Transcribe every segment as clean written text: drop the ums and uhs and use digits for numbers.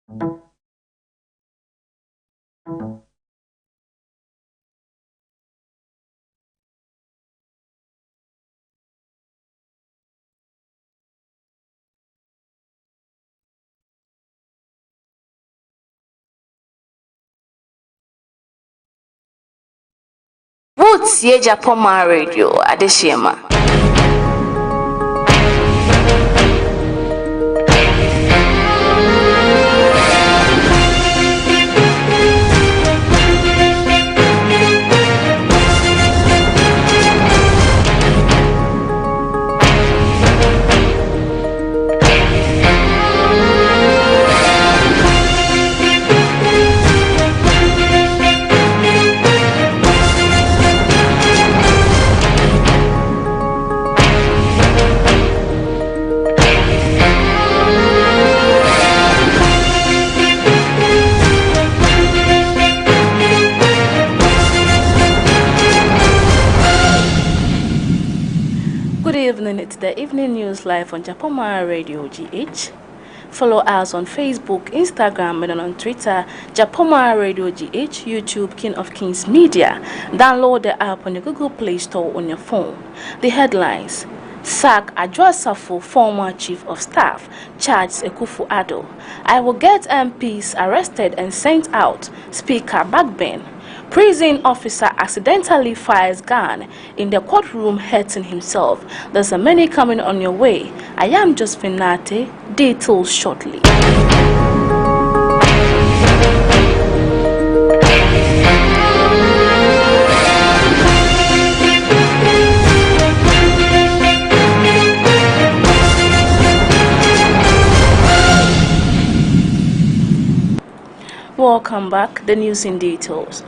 Woods ye Japoma Radio Adeshima. It's the evening news live on Japoma Radio GH. Follow us on Facebook, Instagram, and on Twitter, Japoma Radio GH, YouTube, King of Kings Media. Download the app on your Google Play Store on your phone. The headlines: Sack Adwoa-Safo, former Chief of Staff, charges Akufo-Addo. I will get MPs arrested and sent out. Speaker Bagbin. Prison officer accidentally fires gun in the courtroom, hurting himself. There's a many coming on your way. I am Josephine Nate. Details shortly. Welcome back. The news in details.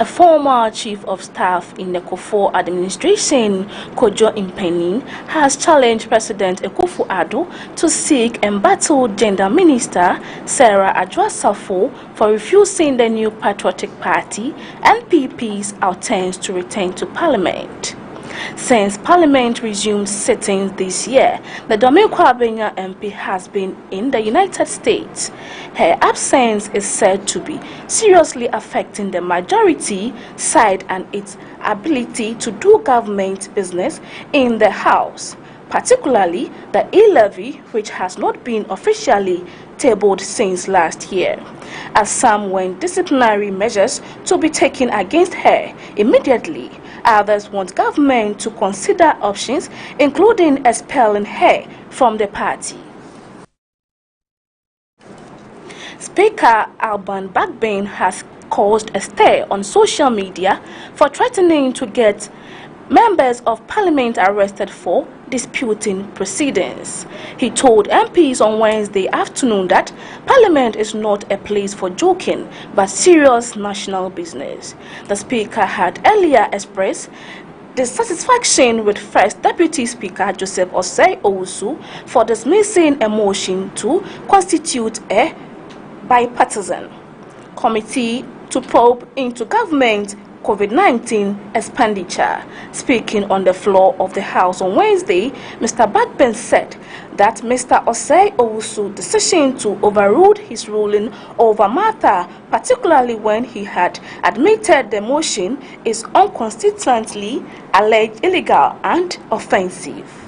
A former chief of staff in the Kufuor administration, Kojo Impeni, has challenged President Akufo-Addo to seek and battle Gender Minister Sarah Adwoa-Safo for refusing the New Patriotic Party (NPP's) attempts to return to Parliament. Since Parliament resumed sittings this year, the Dominican Abenya MP has been in the United States. Her absence is said to be seriously affecting the majority side and its ability to do government business in the House, particularly the e-levy, which has not been officially tabled since last year. As some want disciplinary measures to be taken against her immediately, others want government to consider options, including expelling her from the party. Speaker Alban Bagbin has caused a stir on social media for threatening to get members of Parliament arrested for disputing proceedings. He told MPs on Wednesday afternoon that Parliament is not a place for joking, but serious national business. The Speaker had earlier expressed dissatisfaction with First Deputy Speaker Joseph Osei Owusu for dismissing a motion to constitute a bipartisan committee to probe into government COVID-19 expenditure. Speaking on the floor of the House on Wednesday, Mr. Bagbin said that Mr. Osei Owusu's decision to overrule his ruling over matter, particularly when he had admitted the motion, is unconstitutionally alleged illegal and offensive.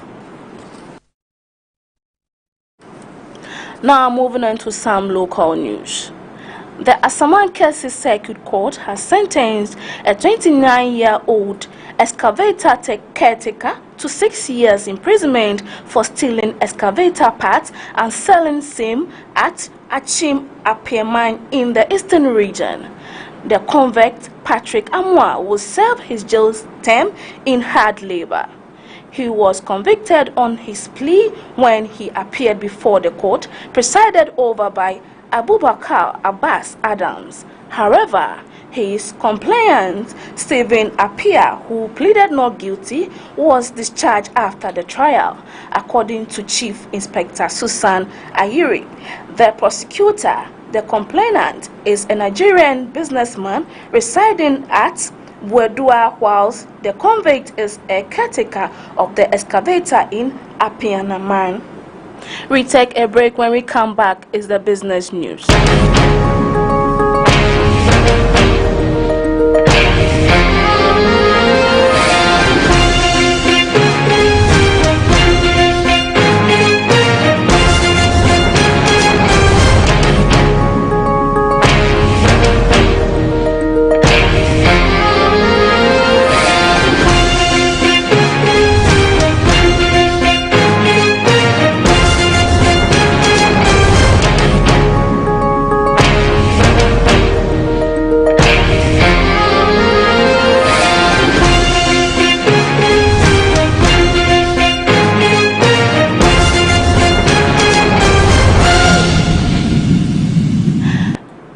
Now moving on to some local news. The Asamankesi Circuit Court has sentenced a 29-year-old excavator caretaker to 6 years imprisonment for stealing excavator parts and selling same at Achim Apia in the eastern region. The convict Patrick Amwa will serve his jail term in hard labor. He was convicted on his plea when he appeared before the court, presided over by Abubakar Abbas Adams. However, his complainant, Stephen Apia, who pleaded not guilty, was discharged after the trial, according to Chief Inspector Susan Ayiri. The prosecutor, the complainant, is a Nigerian businessman residing at Wedua, whilst the convict is a caretaker of the excavator in Apianaman. We take a break. When we come back, is the business news.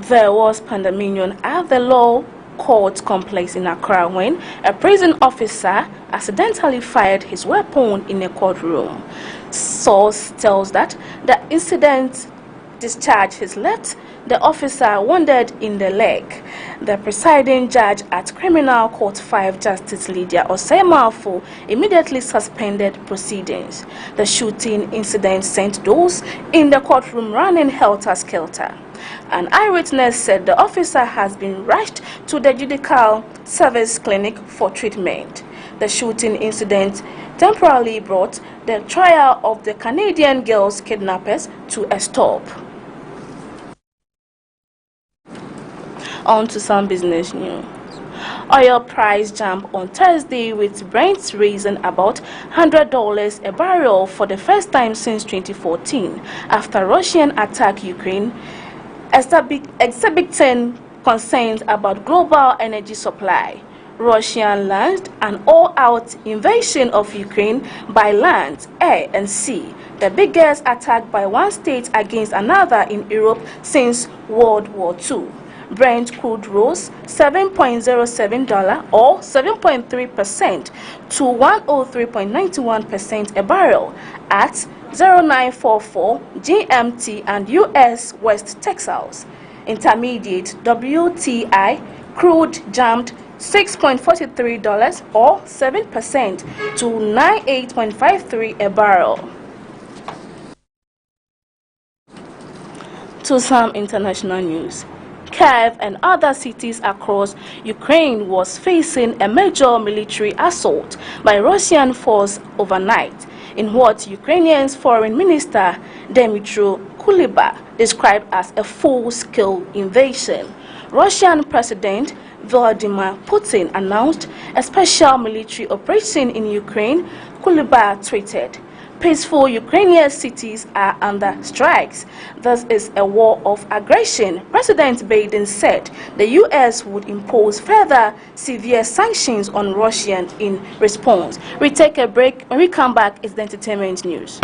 There was pandemonium at the law court complex in Accra when a prison officer accidentally fired his weapon in a courtroom. Source tells that the incident discharged his left, the officer wounded in the leg. The presiding judge at Criminal Court 5, Justice Lydia Osei-Marfo, immediately suspended proceedings. The shooting incident sent those in the courtroom running helter-skelter. An eyewitness said the officer has been rushed to the Judicial Service Clinic for treatment. The shooting incident temporarily brought the trial of the Canadian girls' kidnappers to a stop. On to some business news. Oil price jump on Thursday with Brent raising about $100 a barrel for the first time since 2014 after Russian attack Ukraine, exhibiting concerns about global energy supply. Russia launched an all-out invasion of Ukraine by land, air, and sea, the biggest attack by one state against another in Europe since World War II. Brent crude rose $7.07 or 7.3% to 103.91 a barrel at 0944 GMT and US West Texas. Intermediate WTI crude jumped $6.43 or 7% to 98.53 a barrel. To some international news. Kiev and other cities across Ukraine was facing a major military assault by Russian force overnight in what Ukrainian's Foreign Minister Dmytro Kuleba described as a full-scale invasion. Russian President Vladimir Putin announced a special military operation in Ukraine. Kuleba tweeted, "Peaceful Ukrainian cities are under strikes. This is a war of aggression." President Biden said the U.S. would impose further severe sanctions on Russia in response. We take a break. When we come back, it's the entertainment news.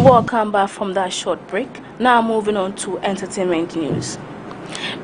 Welcome back from that short break. Now moving on to entertainment news.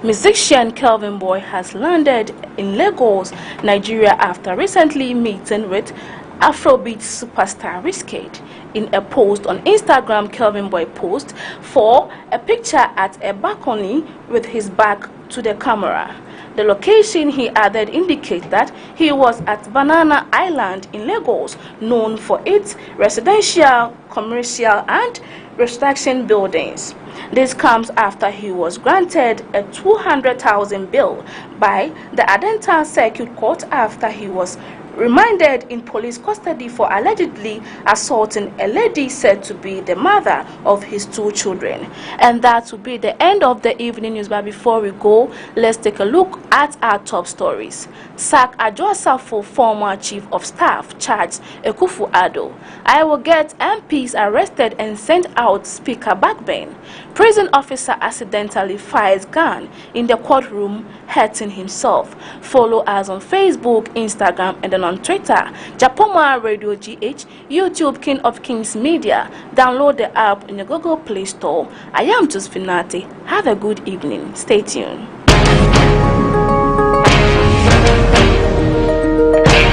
Musician Kelvin Boy has landed in Lagos, Nigeria after recently meeting with Afrobeat superstar Wizkid. In a post on Instagram, Kelvin Boy posed for a picture at a balcony with his back to the camera. The location, he added, indicates that he was at Banana Island in Lagos, known for its residential, commercial, and restriction buildings. This comes after he was granted a 200,000 bail by the Adenta Circuit Court after he was remanded in police custody for allegedly assaulting a lady said to be the mother of his 2 children. And that will be the end of the evening news. But before we go, let's take a look at our top stories. Sack Adwoa Safo, former chief of staff, charged Akufo-Addo. I will get MPs arrested and sent out, Speaker Bagbin. Prison officer accidentally fires gun in the courtroom, hurting himself. Follow us on Facebook, Instagram, and then on Twitter. Japoma Radio GH, YouTube King of Kings Media. Download the app in the Google Play Store. I am Josephine Nate. Have a good evening. Stay tuned.